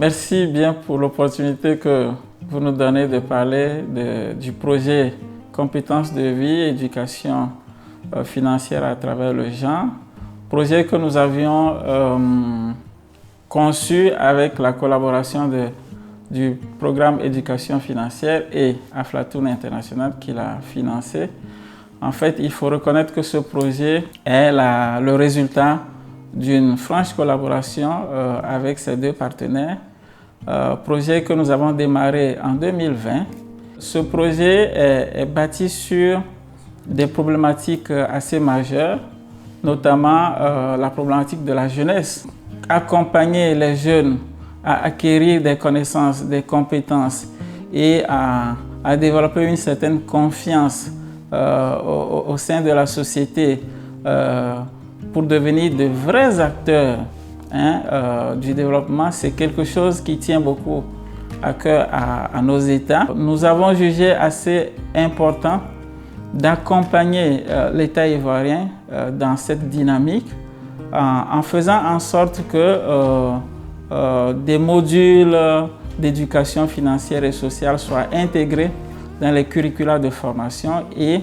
Merci bien pour l'opportunité que vous nous donnez de parler du projet Compétences de vie, éducation financière à travers le genre. Projet que nous avions conçu avec la collaboration du programme Éducation financière et Aflatoon International qui l'a financé. En fait, il faut reconnaître que ce projet est le résultat d'une franche collaboration avec ces deux partenaires. Projet que nous avons démarré en 2020. Ce projet est bâti sur des problématiques assez majeures, notamment la problématique de la jeunesse. Accompagner les jeunes à acquérir des connaissances, des compétences et à développer une certaine confiance au sein de la société pour devenir de vrais acteurs du développement, c'est quelque chose qui tient beaucoup à cœur à nos États. Nous avons jugé assez important d'accompagner l'État ivoirien dans cette dynamique en faisant en sorte que des modules d'éducation financière et sociale soient intégrés dans les curricula de formation et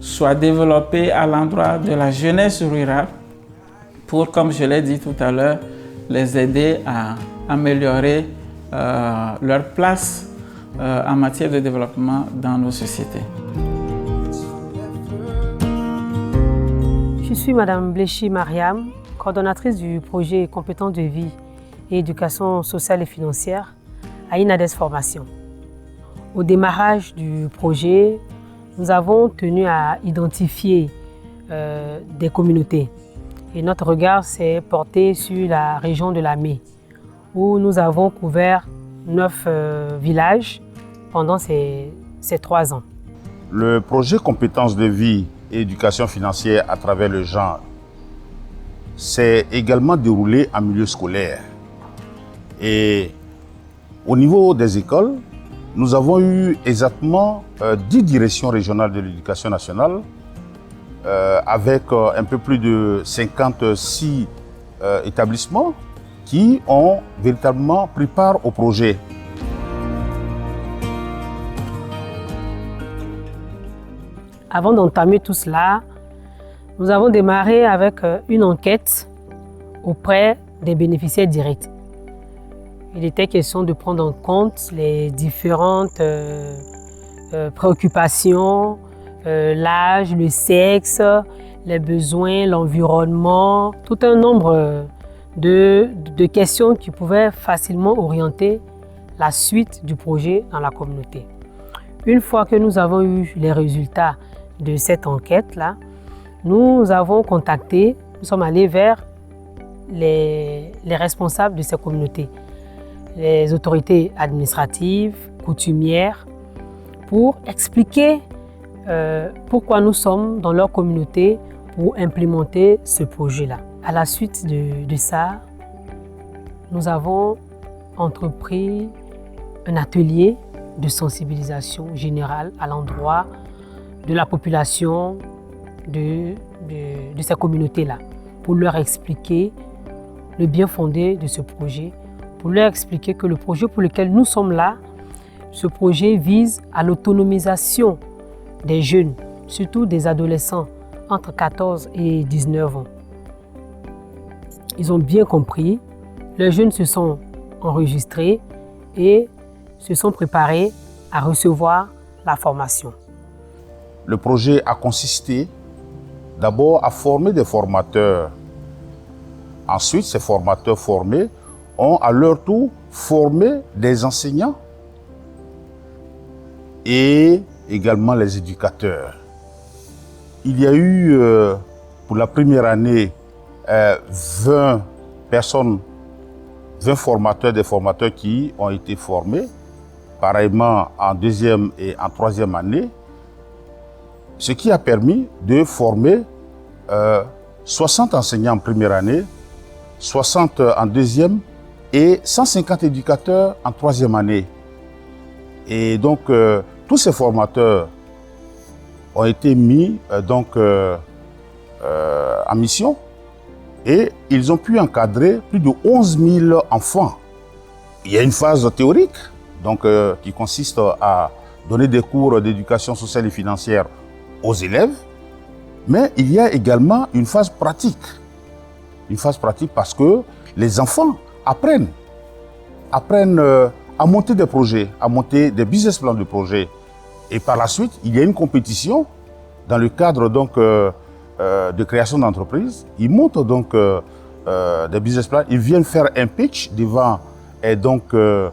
soient développés à l'endroit de la jeunesse rurale pour, comme je l'ai dit tout à l'heure, les aider à améliorer leur place en matière de développement dans nos sociétés. Je suis Madame Bléchi Mariam, coordonnatrice du projet Compétences de vie et éducation sociale et financière à INADES Formation. Au démarrage du projet, nous avons tenu à identifier des communautés. Et notre regard s'est porté sur la région de la Mé, où nous avons couvert 9 villages pendant ces 3 ans. Le projet Compétences de vie et éducation financière à travers le genre s'est également déroulé en milieu scolaire. Et au niveau des écoles, nous avons eu exactement 10 directions régionales de l'éducation nationale avec un peu plus de 56 établissements qui ont véritablement pris part au projet. Avant d'entamer tout cela, nous avons démarré avec une enquête auprès des bénéficiaires directs. Il était question de prendre en compte les différentes préoccupations, l'âge, le sexe, les besoins, l'environnement, tout un nombre de questions qui pouvaient facilement orienter la suite du projet dans la communauté. Une fois que nous avons eu les résultats de cette enquête-là, nous sommes allés vers les responsables de ces communautés, les autorités administratives, coutumières, pour expliquer pourquoi nous sommes dans leur communauté pour implémenter ce projet-là. À la suite de ça, nous avons entrepris un atelier de sensibilisation générale à l'endroit de la population de ces communautés-là, pour leur expliquer le bien fondé de ce projet, pour leur expliquer que le projet pour lequel nous sommes là, ce projet vise à l'autonomisation des jeunes, surtout des adolescents entre 14 et 19 ans. Ils ont bien compris, les jeunes se sont enregistrés et se sont préparés à recevoir la formation. Le projet a consisté d'abord à former des formateurs. Ensuite, ces formateurs formés ont à leur tour formé des enseignants et également les éducateurs. Il y a eu pour la première année 20 personnes, 20 formateurs, des formateurs qui ont été formés, pareillement en deuxième et en troisième année, ce qui a permis de former 60 enseignants en première année, 60 en deuxième et 150 éducateurs en troisième année. Et donc, tous ces formateurs ont été mis en mission et ils ont pu encadrer plus de 11 000 enfants il y a une phase théorique donc, qui consiste à donner des cours d'éducation sociale et financière aux élèves, mais il y a également une phase pratique. Une phase pratique parce que les enfants apprennent à monter des projets, à monter des business plans de projets. Et par la suite, il y a une compétition dans le cadre donc, de création d'entreprise. Ils montent donc des business plans, ils viennent faire un pitch devant donc, un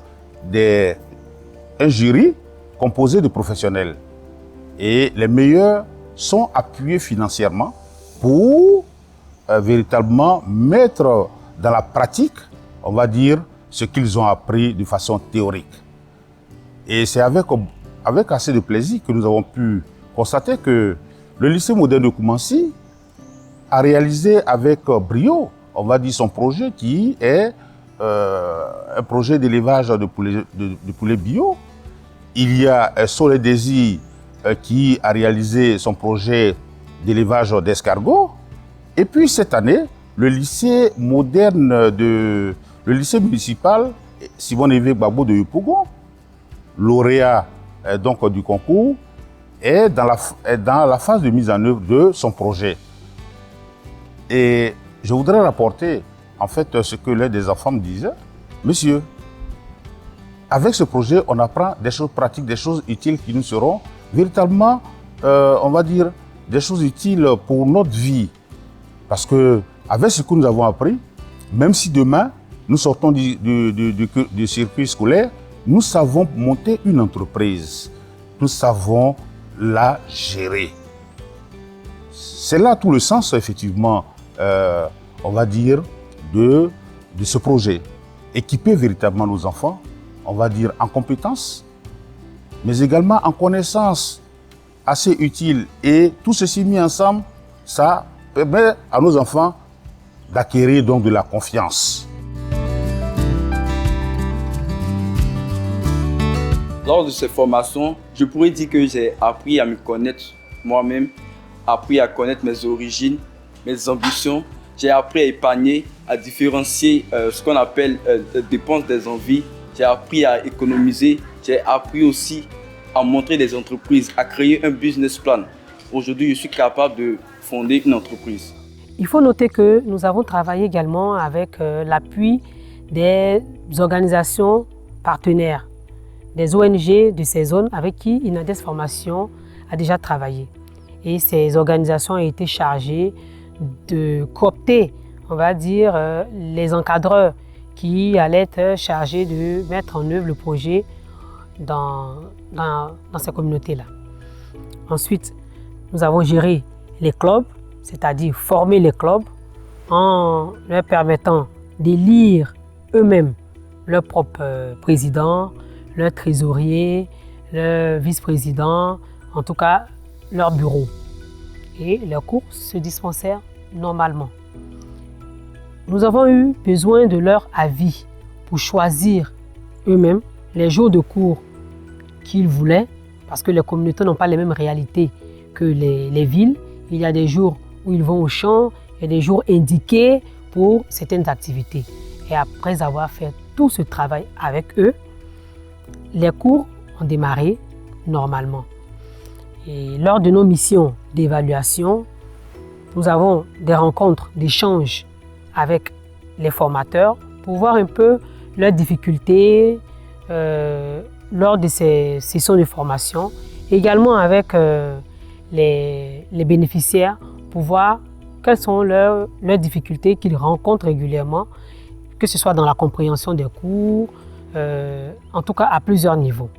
jury composé de professionnels. Et les meilleurs sont appuyés financièrement pour véritablement mettre dans la pratique, on va dire, ce qu'ils ont appris de façon théorique. Et c'est avec assez de plaisir que nous avons pu constater que le lycée moderne de Koumassi a réalisé avec brio, on va dire, son projet qui est un projet d'élevage de poulets bio. Il y a Soleil Désir qui a réalisé son projet d'élevage d'escargots. Et puis cette année, le lycée moderne le lycée municipal Simon Évé Gbagbo de Yopougon, lauréat donc du concours, est dans la phase de mise en œuvre de son projet. Et je voudrais rapporter en fait ce que l'un des enfants me disait. Monsieur, avec ce projet, on apprend des choses pratiques, des choses utiles qui nous seront véritablement, on va dire, des choses utiles pour notre vie. Parce que avec ce que nous avons appris, même si demain, nous sortons du circuit scolaire, nous savons monter une entreprise. Nous savons la gérer. C'est là tout le sens, effectivement, on va dire, de ce projet. Équiper véritablement nos enfants, on va dire, en compétences, mais également en connaissances assez utiles. Et tout ceci mis ensemble, ça permet à nos enfants d'acquérir donc de la confiance. Lors de ces formations, je pourrais dire que j'ai appris à me connaître moi-même, appris à connaître mes origines, mes ambitions. J'ai appris à épargner, à différencier ce qu'on appelle dépenses des envies. J'ai appris à économiser. J'ai appris aussi à monter des entreprises, à créer un business plan. Aujourd'hui, je suis capable de fonder une entreprise. Il faut noter que nous avons travaillé également avec l'appui des organisations partenaires, des ONG de ces zones avec qui Inades Formation a déjà travaillé. Et ces organisations ont été chargées de coopter, on va dire, les encadreurs qui allaient être chargés de mettre en œuvre le projet dans ces communautés-là. Ensuite, nous avons géré les clubs, c'est-à-dire former les clubs en leur permettant d'élire eux-mêmes leur propre président, leur trésorier, leur vice-président, en tout cas leur bureau. Et leurs cours se dispensèrent normalement. Nous avons eu besoin de leur avis pour choisir eux-mêmes les jours de cours qu'ils voulaient, parce que les communautés n'ont pas les mêmes réalités que les villes. Il y a des jours où ils vont au champ, il y a des jours indiqués pour certaines activités. Et après avoir fait tout ce travail avec eux, les cours ont démarré normalement. Et lors de nos missions d'évaluation, nous avons des rencontres d'échange avec les formateurs pour voir un peu leurs difficultés lors de ces sessions de formation, également avec les bénéficiaires pour voir quelles sont leurs difficultés qu'ils rencontrent régulièrement, que ce soit dans la compréhension des cours, en tout cas à plusieurs niveaux.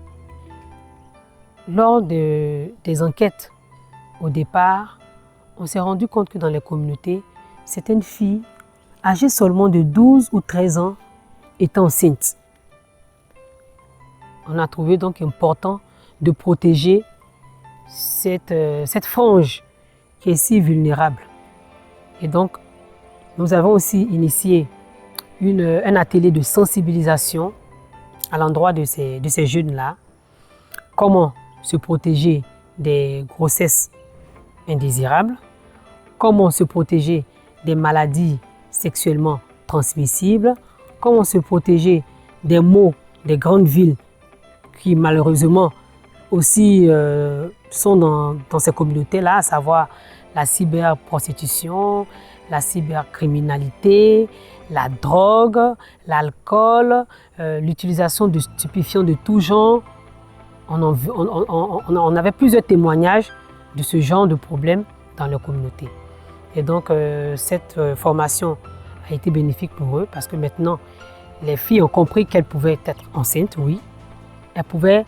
Lors des enquêtes, au départ, on s'est rendu compte que dans les communautés, certaines filles âgées seulement de 12 ou 13 ans étaient enceintes. On a trouvé donc important de protéger cette frange qui est si vulnérable. Et donc, nous avons aussi initié un atelier de sensibilisation à l'endroit de ces jeunes-là. Comment se protéger des grossesses indésirables, comment se protéger des maladies sexuellement transmissibles, comment se protéger des maux des grandes villes qui malheureusement aussi sont dans ces communautés-là, à savoir la cyberprostitution, la cybercriminalité, la drogue, l'alcool, l'utilisation de stupéfiants de tout genre. On avait plusieurs témoignages de ce genre de problèmes dans leur communauté. Et donc cette formation a été bénéfique pour eux parce que maintenant les filles ont compris qu'elles pouvaient être enceintes, oui. Elles pouvaient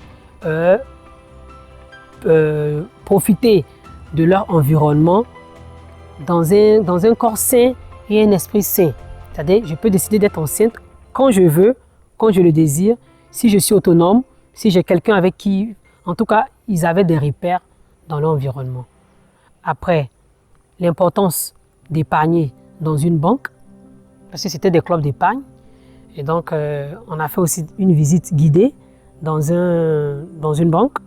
profiter de leur environnement dans un corps sain et un esprit sain. C'est-à-dire, je peux décider d'être enceinte quand je veux, quand je le désire, si je suis autonome, si j'ai quelqu'un avec qui, en tout cas, ils avaient des repères dans leur environnement. Après, l'importance d'épargner dans une banque, parce que c'était des clubs d'épargne. Et donc, on a fait aussi une visite guidée dans une banque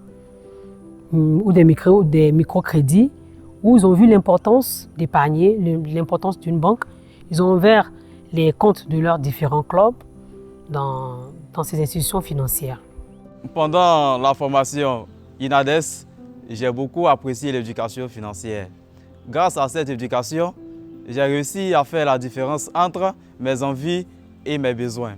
ou des microcrédits où ils ont vu l'importance d'épargner, l'importance d'une banque. Ils ont ouvert les comptes de leurs différents clubs dans ces institutions financières. Pendant la formation INADES, j'ai beaucoup apprécié l'éducation financière. Grâce à cette éducation, j'ai réussi à faire la différence entre mes envies et mes besoins.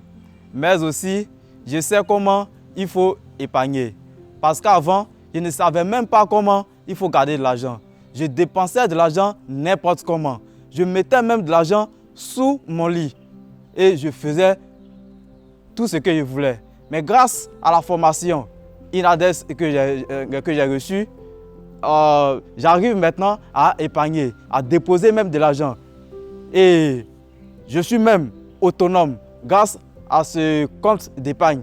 Mais aussi, je sais comment il faut épargner. Parce qu'avant, je ne savais même pas comment il faut garder de l'argent. Je dépensais de l'argent n'importe comment. Je mettais même de l'argent sous mon lit. Et je faisais tout ce que je voulais. Mais grâce à la formation INADES que j'ai reçue, j'arrive maintenant à épargner, à déposer même de l'argent. Et je suis même autonome grâce à ce compte d'épargne.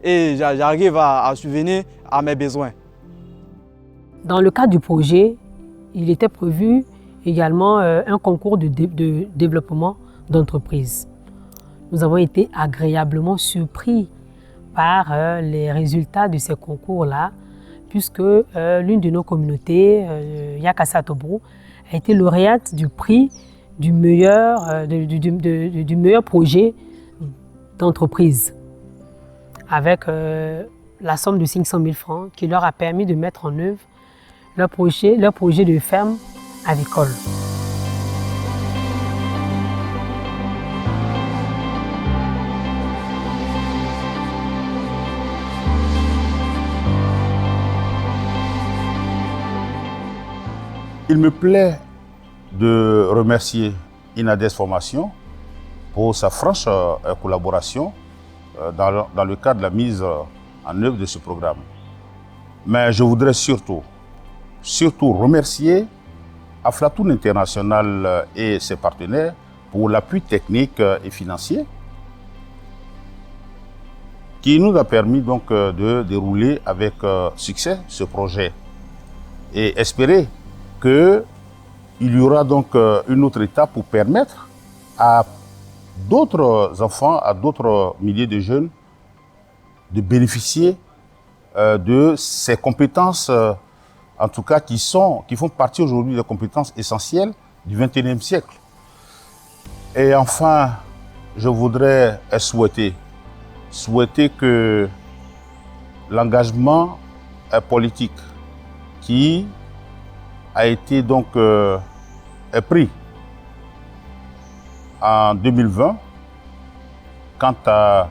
Et j'arrive à subvenir à mes besoins. Dans le cadre du projet, il était prévu également un concours de développement d'entreprise. Nous avons été agréablement surpris par les résultats de ces concours-là, puisque l'une de nos communautés, Yakasa Tobrou, a été lauréate du prix du meilleur projet d'entreprise, avec la somme de 500 000 francs qui leur a permis de mettre en œuvre leur projet de ferme avicole. Il me plaît de remercier INADES Formation pour sa franche collaboration dans le cadre de la mise en œuvre de ce programme. Mais je voudrais surtout remercier Aflatoon International et ses partenaires pour l'appui technique et financier qui nous a permis donc de dérouler avec succès ce projet et espérer qu'il y aura donc une autre étape pour permettre à d'autres enfants, à d'autres milliers de jeunes de bénéficier de ces compétences, en tout cas qui font partie aujourd'hui des compétences essentielles du XXIe siècle. Et enfin, je voudrais souhaiter que l'engagement politique qui a été donc pris en 2020 quant à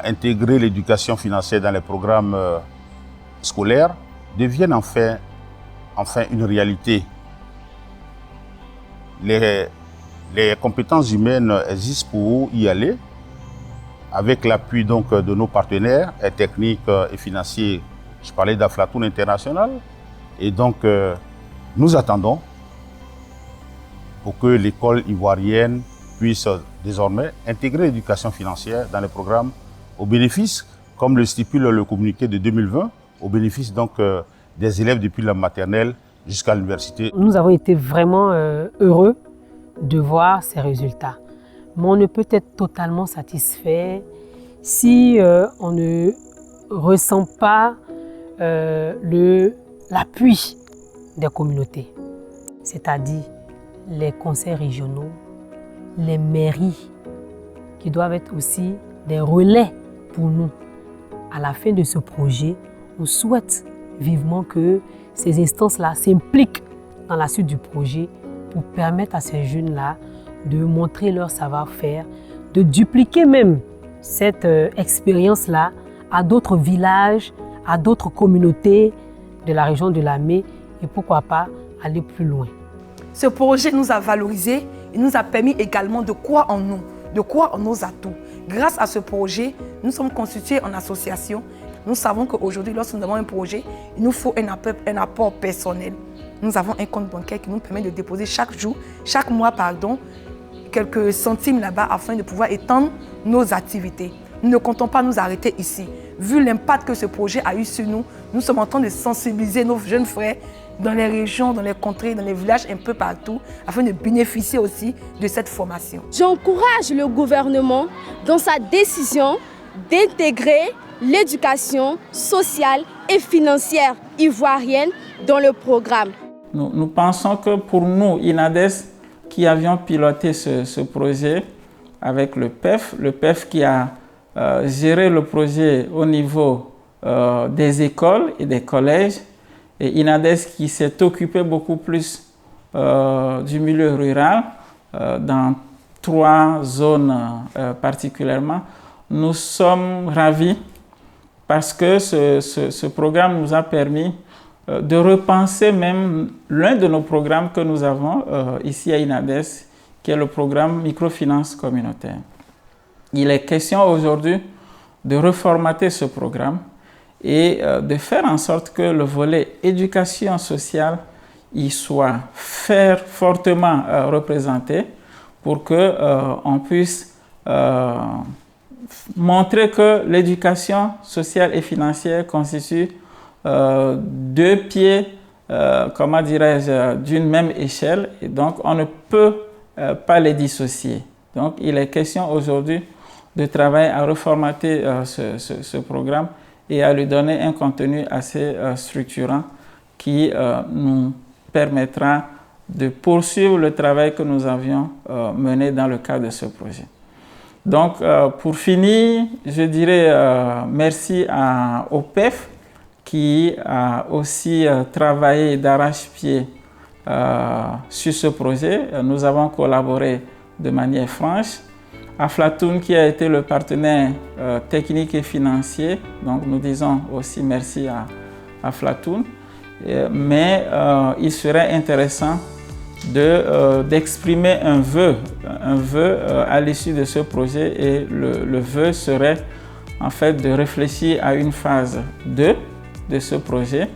intégrer l'éducation financière dans les programmes scolaires devienne enfin une réalité. Les compétences humaines existent pour y aller, avec l'appui donc de nos partenaires techniques et financiers. Je parlais d'Aflatoon International, et donc nous attendons pour que l'école ivoirienne puisse désormais intégrer l'éducation financière dans les programmes au bénéfice, comme le stipule le communiqué de 2020, au bénéfice donc des élèves depuis la maternelle jusqu'à l'université. Nous avons été vraiment heureux de voir ces résultats. Mais on ne peut être totalement satisfait si on ne ressent pas l'appui des communautés, c'est-à-dire les conseils régionaux, les mairies qui doivent être aussi des relais pour nous. À la fin de ce projet, on souhaite vivement que ces instances-là s'impliquent dans la suite du projet pour permettre à ces jeunes-là de montrer leur savoir-faire, de dupliquer même cette expérience-là à d'autres villages, à d'autres communautés de la région de Lamé et pourquoi pas aller plus loin. Ce projet nous a valorisés et nous a permis également de croire en nous, de croire en nos atouts. Grâce à ce projet, nous sommes constitués en association. Nous savons qu'aujourd'hui, lorsque nous avons un projet, il nous faut un apport personnel. Nous avons un compte bancaire qui nous permet de déposer chaque mois, quelques centimes là-bas afin de pouvoir étendre nos activités. Nous ne comptons pas nous arrêter ici. Vu l'impact que ce projet a eu sur nous, nous sommes en train de sensibiliser nos jeunes frères dans les régions, dans les contrées, dans les villages, un peu partout, afin de bénéficier aussi de cette formation. J'encourage le gouvernement dans sa décision d'intégrer l'éducation sociale et financière ivoirienne dans le programme. Nous pensons que pour nous, INADES, qui avions piloté ce projet avec le PEF qui a géré le projet au niveau des écoles et des collèges, et INADES qui s'est occupé beaucoup plus du milieu rural dans 3 zones particulièrement. Nous sommes ravis parce que ce programme nous a permis de repenser même l'un de nos programmes que nous avons ici à INADES, qui est le programme microfinance communautaire. Il est question aujourd'hui de reformater ce programme et de faire en sorte que le volet éducation sociale y soit fortement représenté pour qu'on puisse montrer que l'éducation sociale et financière constitue 2 pieds, comment dirais-je, d'une même échelle, et donc on ne peut pas les dissocier. Donc il est question aujourd'hui de travailler à reformater ce programme et à lui donner un contenu assez structurant qui nous permettra de poursuivre le travail que nous avions mené dans le cadre de ce projet. Donc pour finir, je dirais merci au PEF qui a aussi travaillé d'arrache-pied sur ce projet. Nous avons collaboré de manière franche. Aflatoon qui a été le partenaire technique et financier, donc nous disons aussi merci à Aflatoon. Mais il serait intéressant d'exprimer un vœu à l'issue de ce projet, et le vœu serait en fait de réfléchir à une phase 2 de ce projet,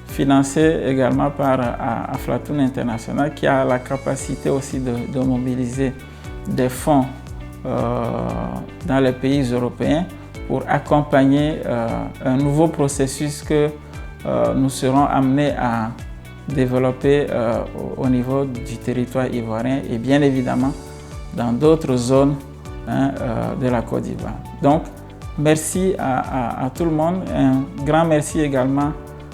financé également par Aflatoon International, qui a la capacité aussi de mobiliser des fonds dans les pays européens pour accompagner un nouveau processus que nous serons amenés à développer au niveau du territoire ivoirien et bien évidemment dans d'autres zones de la Côte d'Ivoire. Donc, merci à tout le monde. Un grand merci également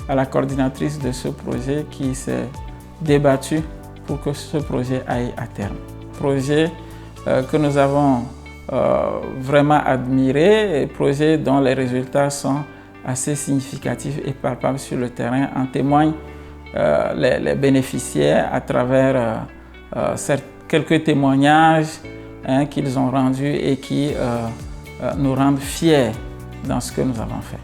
à la coordinatrice de ce projet qui s'est débattue pour que ce projet aille à terme. Projet que nous avons vraiment admiré, et projet dont les résultats sont assez significatifs et palpables sur le terrain. En témoignent les bénéficiaires à travers quelques témoignages qu'ils ont rendus et qui nous rendent fiers dans ce que nous avons fait.